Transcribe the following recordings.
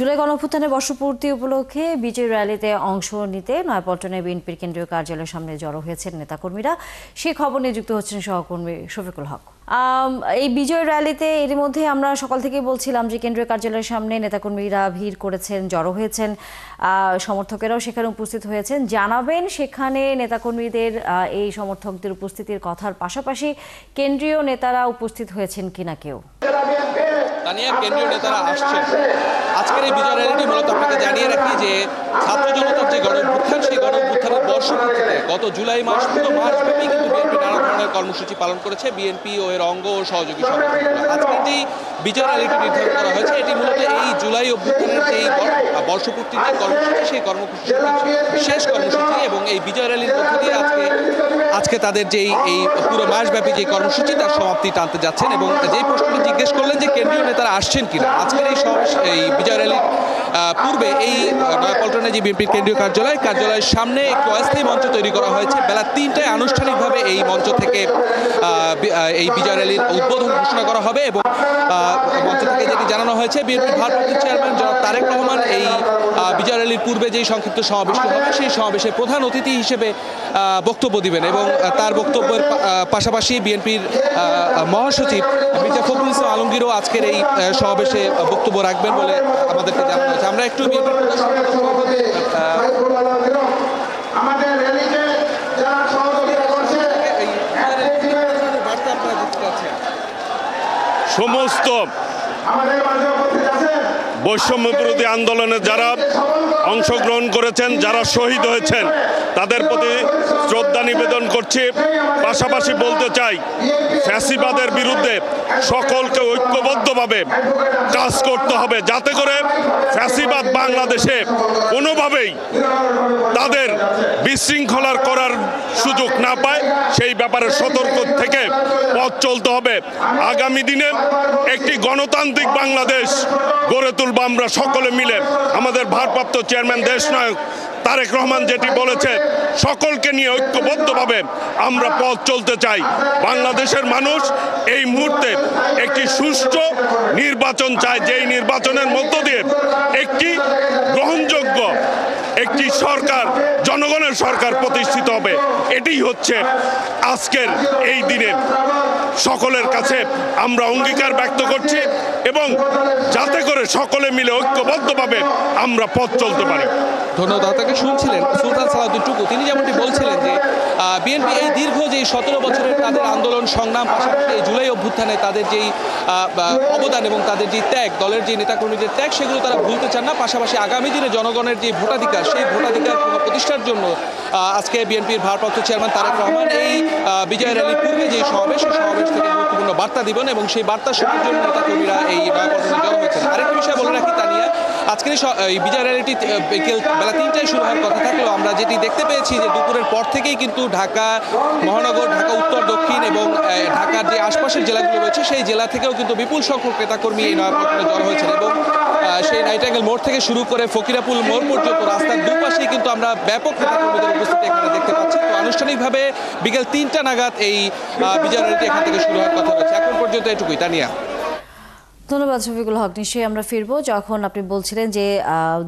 জুলাই গণঅভ্যুত্থানের বর্ষপূর্তি উপলক্ষে বিজয় র্যালিতে অংশ নিতে নয়াপল্টনে বিএনপির কেন্দ্রীয় কার্যালয়ের সামনে জড়ো হয়েছেন নেতাকর্মীরা। সেই খবর নিয়ে যুক্ত হচ্ছেন সহকর্মী শফিকুল হক। এই বিজয় র্যালিতে এর মধ্যে আমরা সকাল থেকে বলছিলাম যে কেন্দ্রীয় কার্যালয়ের সামনে নেতাকর্মীরা ভিড় করেছেন, জড়ো হয়েছেন, সমর্থকেরাও সেখানে উপস্থিত হয়েছেন। জানাবেন সেখানে নেতাকর্মীদের এই সমর্থকদের উপস্থিতির কথার পাশাপাশি কেন্দ্রীয় নেতারা উপস্থিত হয়েছেন কিনা কেউ। কেন্দ্রীয় নেতারা আসছেন। আজকের এই বিজয় র্যালিটি মূলত আপনাকে জানিয়ে রাখি যে ছাত্র জনতার যে গণঅভ্যুত্থান, সেই গণঅভ্যুত্থানের বর্ষপূর্তিতে গত জুলাই মাস পুরো মাসব্যাপী কিন্তু বিএনপি নানা ধরনের কর্মসূচি পালন করেছে। বিএনপি ও এর অঙ্গ ও সহযোগী সংগঠনগুলো আজকের যে বিজয় র্যালিটি নির্ধারণ করা হয়েছে, এটি মূলত এই জুলাই অভ্যুত্থানের যে বর্ষপূর্তির যে কর্মসূচি, সেই কর্মসূচি শেষ কর্মসূচি এবং এই বিজয় র্যালির মধ্য দিয়ে আজকে তাদের যেই এই পুরো মাসব্যাপী যে কর্মসূচি তার সমাপ্তি টানতে যাচ্ছেন। এবং যেই প্রশ্নটি জিজ্ঞেস করলেন যে কেন্দ্রীয় নেতারা আসছেন কিনা, আজকের এই বিজয় র্যালির পূর্বে এই নয়াপল্টনে যে বিএনপির কেন্দ্রীয় কার্যালয়ের সামনে একটি অস্থায়ী মঞ্চ তৈরি করা হয়েছে। বেলা ৩টায় আনুষ্ঠানিকভাবে এই মঞ্চ থেকে এই বিজয় র্যালির উদ্বোধন ঘোষণা করা হবে এবং মঞ্চ থেকে যেটি জানানো হয়েছে, বিএনপির ভারপ্রাপ্ত চেয়ারম্যান জনাব তারেক রহমান এই বিজয় র্যালির পূর্বে যেই সংক্ষিপ্ত সমাবেশটি হবে, সেই সমাবেশে প্রধান অতিথি হিসেবে বক্তব্য দিবেন এবং তার বক্তব্যের পাশাপাশি বিএনপির মহাসচিব মির্জা ফখরুল ইসলাম আলমগীরও আজকের এই সমাবেশে বক্তব্য রাখবেন বলে আমাদেরকে জানানো হয়েছে। আমরা একটু সমস্ত বৈষম্য বিরোধী আন্দোলনে যারা অংশগ্রহণ করেছেন, যারা শহীদ হয়েছেন, তাদের প্রতি শ্রদ্ধা নিবেদন করছি। পাশাপাশি বলতে চাই, ফ্যাসিবাদের বিরুদ্ধে সকলকে ঐক্যবদ্ধভাবে কাজ করতে হবে, যাতে করে ফ্যাসিবাদ বাংলাদেশে কোনোভাবেই তাদের বিশৃঙ্খলার করার সুযোগ না পায়, সেই ব্যাপারে সতর্ক থেকে পথ চলতে হবে। আগামী দিনে একটি গণতান্ত্রিক বাংলাদেশ গড়ে তুলব আমরা সকলে মিলে। আমাদের ভারপ্রাপ্ত চেয়ারম্যান দেশনায়ক তারেক রহমান যেটি বলেছে, সকলকে নিয়ে ঐক্যবদ্ধভাবে আমরা পথ চলতে চাই। বাংলাদেশের মানুষ এই মুহূর্তে একটি সুষ্ঠু নির্বাচন চায়, যেই নির্বাচনের মধ্য দিয়ে একটি গ্রহণযোগ্য একটি সরকার, জনগণের সরকার প্রতিষ্ঠিত হবে। এটি হচ্ছে আজকের এই দিনে সকলের কাছে আমরা অঙ্গীকার ব্যক্ত করছি এবং যাতে করে সকলে মিলে ঐক্যবদ্ধভাবে আমরা পথ চলতে পারি। ধন্যবাদ। তাকে শুনছিলেন সুলতান সালাউদ্দিন টুকু। তিনি যেমনটি বলছিলেন যে বিএনপি এই দীর্ঘ যে 17 বছরের তাদের আন্দোলন সংগ্রাম, পাশাপাশি এই জুলাই অভ্যুত্থানে তাদের যেই অবদান এবং তাদের যে ত্যাগ, দলের যে নেতাকর্মীদের ত্যাগ, সেগুলো তারা ভুলতে চান না। পাশাপাশি আগামী দিনে জনগণের যে ভোটাধিকার, সেই ভোটাধিকার প্রতিষ্ঠার জন্য আজকে বিএনপির ভারপ্রাপ্ত চেয়ারম্যান তারেক রহমান এই বিজয় র্যালির পূর্বে যে সমাবেশ, সেই সমাবেশ থেকে গুরুত্বপূর্ণ বার্তা দিবেন এবং সেই বার্তা শোনার জন্য নেতাকর্মীরা এই নয়াপল্টনে জড়ো হয়েছেন। আরেকটি বিষয় বলে রাখি তানিয়া, আজকের এই বিজয় র্যালিটি বিকেল বেলা ৩টায় শুরু হওয়ার কথা থাকলেও আমরা যেটি দেখতে পেয়েছি যে দুপুরের পর থেকেই কিন্তু ঢাকা মহানগর, ঢাকা উত্তর, দক্ষিণ এবং ঢাকার যে আশপাশের জেলাগুলো রয়েছে, সেই জেলা থেকেও কিন্তু বিপুল সংখ্যক নেতাকর্মী এই নয়াপল্টনে জড়ো হয়েছেন এবং সেই নাইটাঙ্গেল মোড় থেকে শুরু করে ফকিরাপুল মোড় পর্যন্ত রাস্তার দুপাশেই কিন্তু আমরা ব্যাপক নেতাকর্মীদের উপস্থিতি এখানে দেখতে পাচ্ছি। তো আনুষ্ঠানিকভাবে বিকেল ৩টা নাগাদ এই বিজয় র্যালিটি এখান থেকে শুরু হওয়ার কথা রয়েছে। এখন পর্যন্ত এটুকুই। তানিয়া। ধন্যবাদ শফিকুল হক। নিশ্চয়ই আমরা ফিরবো যখন আপনি বলছিলেন যে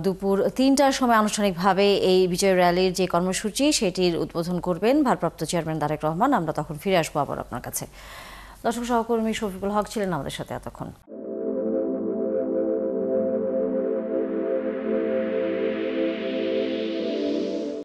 দুপুর ৩টার সময় আনুষ্ঠানিকভাবে এই বিজয় র্যালির যে কর্মসূচি, সেটির উদ্বোধন করবেন ভারপ্রাপ্ত চেয়ারম্যান তারেক রহমান। আমরা তখন ফিরে আসবো আবার আপনার কাছে। দর্শক, সহকর্মী শফিকুল হক ছিলেন আমাদের সাথে এতক্ষণ।